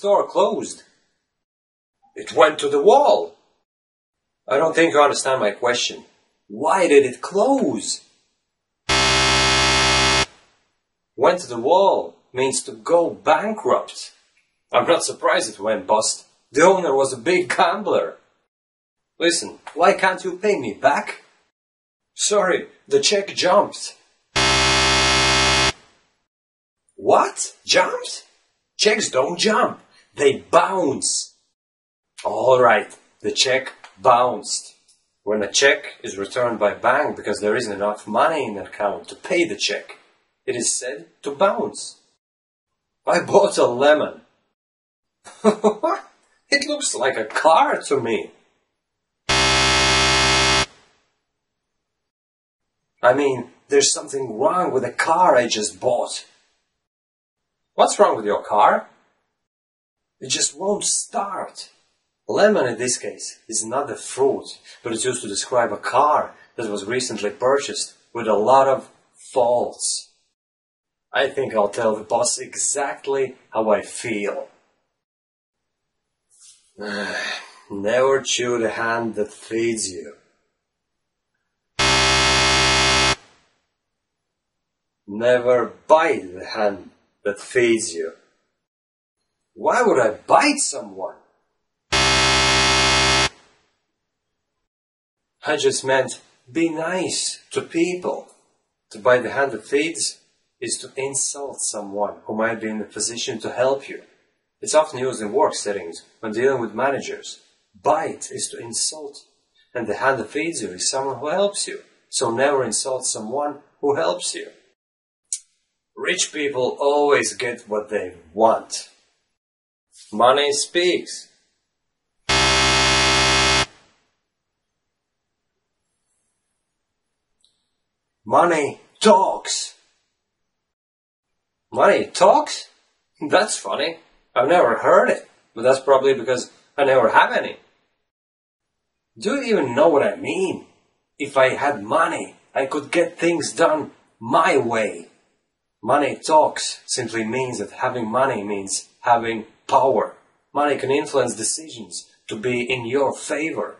store closed. It went to the wall. I don't think you understand my question. Why did it close? Went to the wall means to go bankrupt. I'm not surprised it went bust. The owner was a big gambler. Listen, why can't you pay me back? Sorry, the check jumped. What? Jumped? Checks don't jump. They bounce. Alright, the check bounced. When a check is returned by bank because there isn't enough money in the account to pay the check, it is said to bounce. I bought a lemon. It looks like a car to me. I mean, there's something wrong with the car I just bought. What's wrong with your car? It just won't start. Lemon in this case is not a fruit, but it's used to describe a car that was recently purchased with a lot of faults. I think I'll tell the boss exactly how I feel. Never chew the hand that feeds you. Never bite the hand that feeds you. Why would I bite someone? I just meant be nice to people. To bite the hand that feeds is to insult someone who might be in a position to help you. It's often used in work settings when dealing with managers. Bite is to insult, and the hand that feeds you is someone who helps you. So never insult someone who helps you. Rich people always get what they want. Money speaks. Money talks. Money talks? That's funny. I've never heard it, but that's probably because I never have any. Do you even know what I mean? If I had money, I could get things done my way. Money talks simply means that having money means having power. Money can influence decisions to be in your favor.